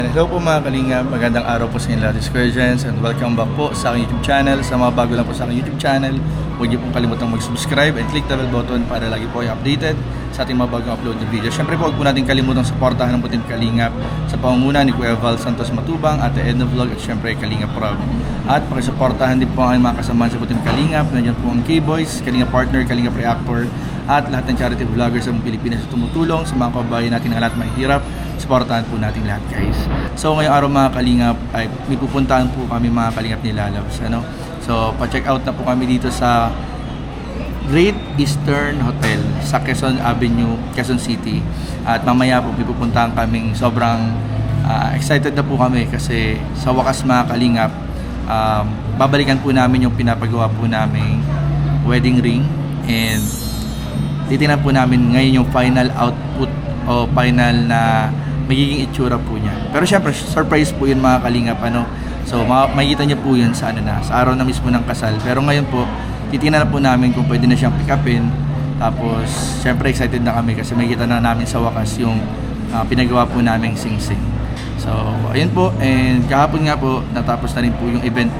Hello po mga Kalingap, magandang araw po sa inyo lahat, Squaregens, and welcome back po sa aking YouTube channel. Sa mga bago lang po sa aking YouTube channel, huwag niyo pong kalimutang mag-subscribe and click the bell button para lagi po kayo updated sa ating mga bagong upload na video. Siyempre po, huwag po natin kalimutang supportahan ng Team Kalingap sa pangunguna ni Kuya Val Santos Matubang, Ate Edna Vlog at siyempre Kalingap Rob. At pakisuportahan din po ang mga kasamahan sa Team Kalingap. Nandiyan po ang K-Boys, Kalingap Partner, Kalingap Reactor, at lahat ng charity vloggers sa Pilipinas na tumutulong sa mga kababayan natin na lahat mahihirap. Supportahan po natin lahat, guys. So ngayong araw mga Kalingap ay may pupuntahan po kami mga Kalingap ni Lalabs, ano? So pa-check out na po kami dito sa Great Eastern Hotel sa Quezon Avenue, Quezon City. At mamaya po may pupuntahan kaming sobrang excited na po kami kasi sa wakas mga Kalingap, babalikan po namin yung pinapagawa po naming wedding ring, and titingnan po namin ngayon yung final output o final na magiging itsura po niya. Pero syempre, surprise po yun mga Kalingap, ano? So, makikita niyo po yun sa, sa araw na mismo ng kasal. Pero ngayon po, titingnan na po namin kung pwede na siyang pick upin. Tapos, syempre excited na kami kasi makikita na namin sa wakas yung pinagawa po naming sing-sing. So, ayun po. And kahapon nga po, natapos na rin po yung event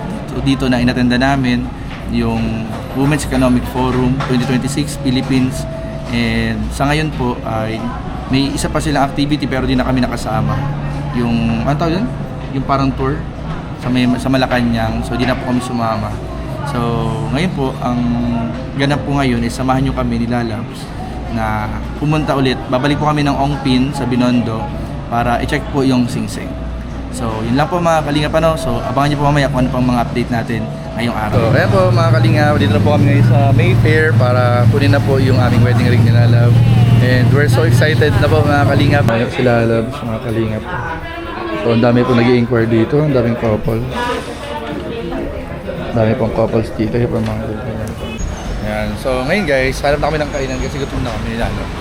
dito na inatenda namin, yung Women's Economic Forum 2026 Philippines. And sa ngayon po ay may isa pa silang activity pero di na kami nakasama. Yung ano tawag yun? Yung parang tour sa Malacanang. So di na po kami sumama. So ngayon po ang ganap po ngayon is samahan nyo kami ni Lalabs na pumunta ulit. Babalik po kami ng Ongpin sa Binondo para i-check po yung sing-sing. So yun lang po mga Kalingap, ano. So abangan nyo po mamaya kung ano pang mga update natin ngayong araw. So ayan po mga Kalingap, dito na po kami ngayon sa Mayfair para kunin na po yung aming wedding ring ni Lalabs. And we're so excited na po mga Kalingap. Ayun si Lalabs mga Kalingap. So ang dami po nag-i-inquire dito, ang daming couples. Dami pong couples dito, yung mga ganyan. Ayan. So ngayon guys, hanap na kami ng kainan kasi gutom na kami ni Lalabs.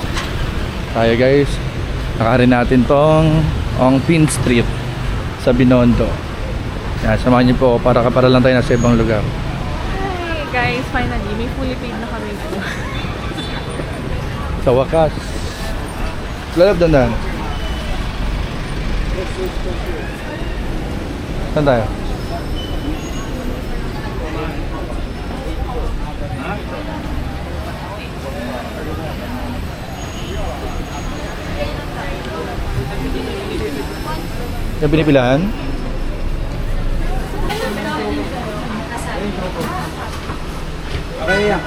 Tayo guys, nakarin natin tong Ongpin Street sa Binondo. Yan, samahan niyo po para lang tayo nasa ibang lugar. Hi guys, finally may fully paid na kami po. Sa wakas. Lalab dandan. Saan tayo? Yung pinipilahan? Okay yan.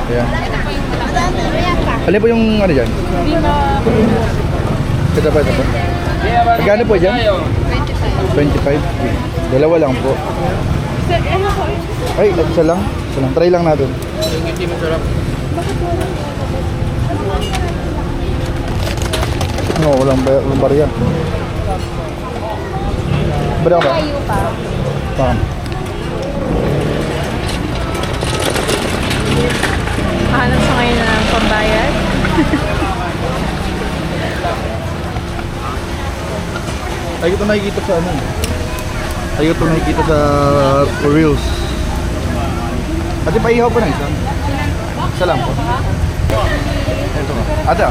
Ayan. Alin po yung ano dyan? Ito pa. Magkano po dyan? 25. Dalawa lang po. Ay, isa lang. Try lang natin. Hindi masarap. No, walang barya. Barya ba? Tayo pa. Saan? Mahanap sa ngayon na ng pambayad. Ay, ito nakikita sa ano. Ay, ito nakikita sa Reels. Ate, paihaw pa na isa. Isa lang po. Ito nga. Ate,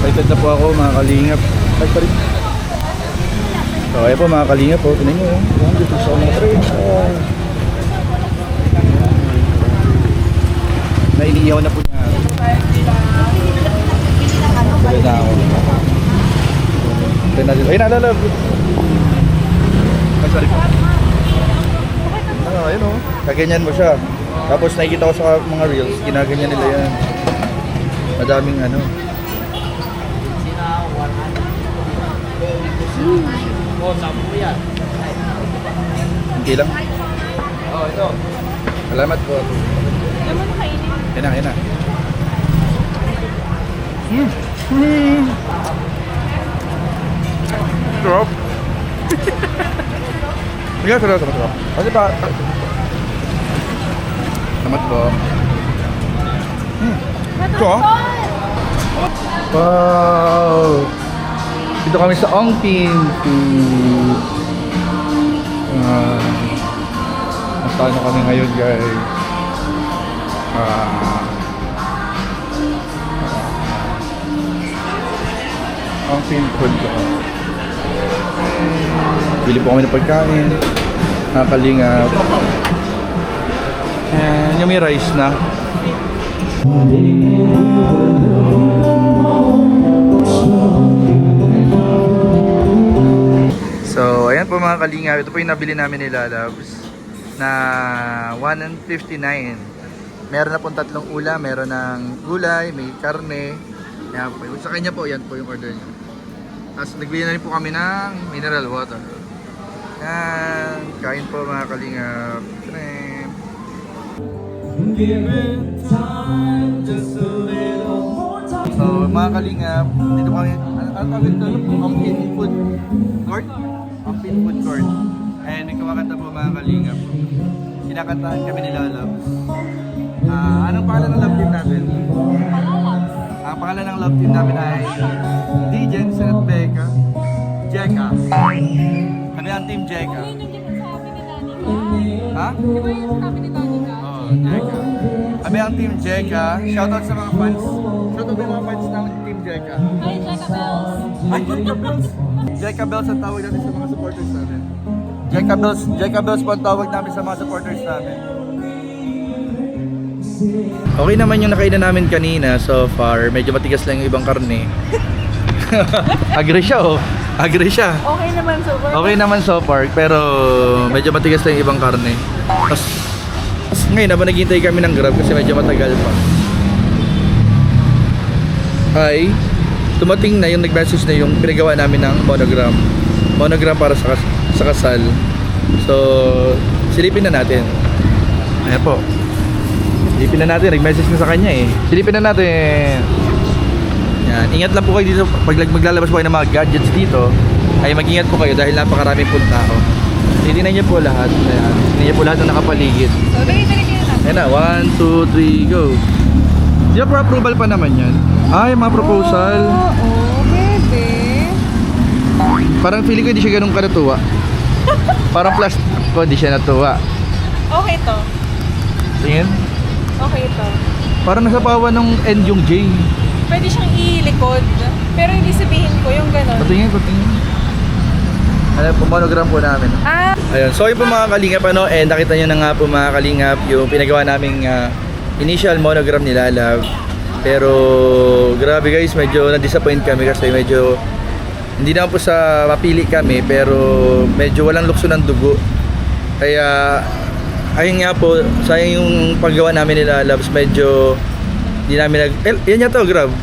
excited na po ako mga Kalingap. Ay, pa rin. So, ayan po mga Kalingap po. Tignan nyo. Dito sa mga tray. Nailiyaw na po niya. Pwede na ako. Ay, nalalab. Ay, sorry po. Ayun o. Kaganyan mo siya. Tapos nakikita ko sa mga reels, ginaganyan nila yan. Madaming ano. Oh, sabi mo yan. Hindi lang. Oh, ito. Salamat po. Alam mo nakainin. Yan na. Sarap. Sarap. Kasi pa. Salamat po. Ito ah. Wow! Dito kami sa Ongpin Food. Nasaan na kami ngayon, guys? Ongpin Food. Bili po kami ng pagkain. Nakakalingap. And yung may rice na. So, ayan po mga kalingap. Ito po yung nabili namin nila, loves. Na 159. Meron na pong tatlong ulam. Meron ng gulay, may karne. Ayan po. Sa kanya po, yan po yung order niya. Tapos nagbili na rin po kami ng mineral water. Ayan. Kain po mga kalingap. Tadam! So, mga kalingap, dito kami, ano tawag ito? Ongpin Food Court? Ongpin Food Court. And may kumakanta po mga kalingap. Kinakantahan kami nila, loves. Anong pangalan ng love team natin? Ang pangalan ng love team namin ay D. Jensen at Becca. Jeka. Kami ang team Jeka. Ha? Oo, Jeka. Kami ang team Jeka. Shoutout sa mga fans. Shoutout sa mga fans ng team Jeka. Hi, Jeka Bells! Ay, Jeka Bells! Jeka Bells ang tawag natin sa mga supporters natin. Jeka Bells po ang tawag namin sa mga supporters namin. Okay naman yung nakainan namin kanina so far. Medyo matigas lang yung ibang karne. Agree siya oh. Agree siya. Okay naman, super. Okay naman so far, pero medyo matigas lang yung ibang karne. Tapos ngayon naman naghihintay kami ng Grab kasi medyo matagal pa. Ay, tumating na yung nag-message na yung pinagawa namin ng monogram. Monogram para sa kasal. So, silipin na natin. Ayan po. Silipin na natin, nag-message na sa kanya eh. Silipin na natin. Yan, ingat lang po kayo dito pag maglalabas po kayo ng mga gadgets dito. Ay mag-ingat po kayo dahil napakaraming po tao. Titignan niyo po lahat. Ayan, titignan niyo po lahat ng nakapaligid. So, dali-dali kayo natin. Ayan na, 1, 2, 3, go. Di ba approval pa naman yan? Ay, mga proposal. Oo, pwede. Parang feeling ko hindi siya ganun natuwa. Parang plus ko hindi siya natuwa. Okay to. Tingin? Okay to. Parang nasa pawa ng end yung J. Pwede siyang ilikod. Pero hindi sabihin ko yung gano'n. Patingin, patingin. Ano po, monogram po namin. Ah! Ayun, so yun po mga kalingap ano, and nakita nyo na nga po mga kalingap yung pinagawa naming initial monogram nila, love. Pero grabe guys, medyo na-disappoint kami kasi medyo hindi naman po sa mapili kami pero medyo walang lukso ng dugo. Kaya ayun nga po, sayang yung paggawa namin nila, loves, medyo hindi namin yan yata, Grab.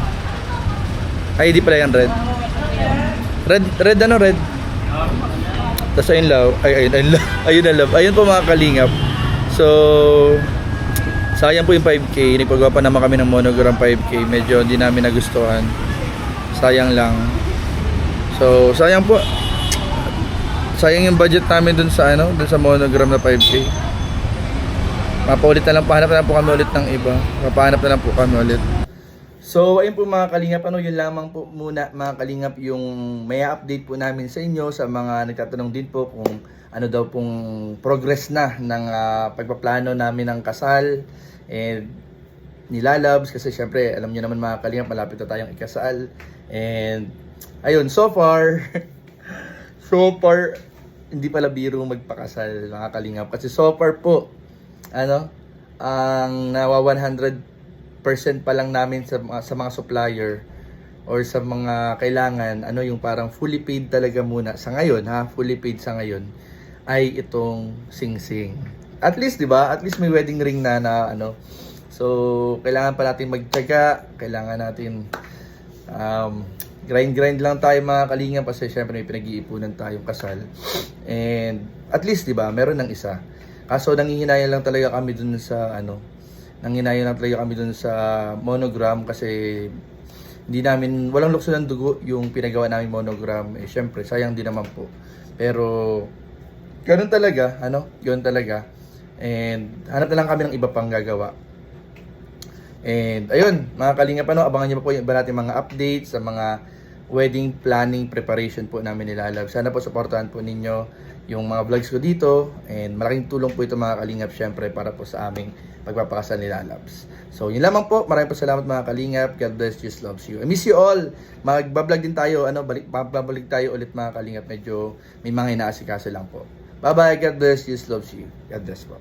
Ay, di pala yan, red. Red ano, red? Tapos ayun, love. Ayun na, love. Ayun po mga kalingap. So, sayang po yung 5K. Nagpagawa pa naman kami ng monogram 5K. Medyo hindi namin nagustuhan. Sayang lang. So, sayang po. Sayang yung budget namin dun sa dun sa monogram na 5K. Mapaulit na lang, pahanap na lang po kami ulit ng iba. Papahanap na lang po kami ulit. So, ayun po mga kalingap, yun lamang po muna mga kalingap yung may update po namin sa inyo sa mga nagtatanong din po kung ano daw pong progress na ng pagpaplano namin ng kasal and nilalabs kasi syempre alam niyo naman mga kalingap malapit na tayong ikasal and ayun so far hindi pala biro magpakasal mga kalingap kasi so far po ang nawa 100% pa lang namin sa mga supplier or sa mga kailangan yung parang fully paid talaga muna sa ngayon fully paid sa ngayon ay itong Sing-Sing. At least 'di ba? At least may wedding ring na So kailangan pa natin magtiyaga, kailangan natin grind lang tayo mga kalingap kasi syempre may pinag-iipunan tayong kasal. And at least 'di ba, meron ng isa. Kaso nanghihinayan lang talaga kami dun sa monogram kasi hindi namin, walang lukso ng dugo yung pinagawa namin monogram. Syempre, sayang din naman po. Pero, ganoon talaga, ganoon talaga. And, hanap na lang kami ng iba pang gagawa. And, ayun, mga kalingap, abangan niyo pa po yung iba natin mga updates sa mga wedding planning preparation po namin nila Love. Sana po supportahan po ninyo yung mga vlogs ko dito, and malaking tulong po ito mga kalingap syempre para po sa aming pagpapakasal nila Loves. So yun lamang po, maraming po salamat mga kalingap. God bless, Jesus loves you. I miss you all. Magbablog din tayo, babalik tayo ulit mga kalingap. Medyo may mga inaasikaso lang po. Bye bye, God bless, Jesus loves you. God bless po.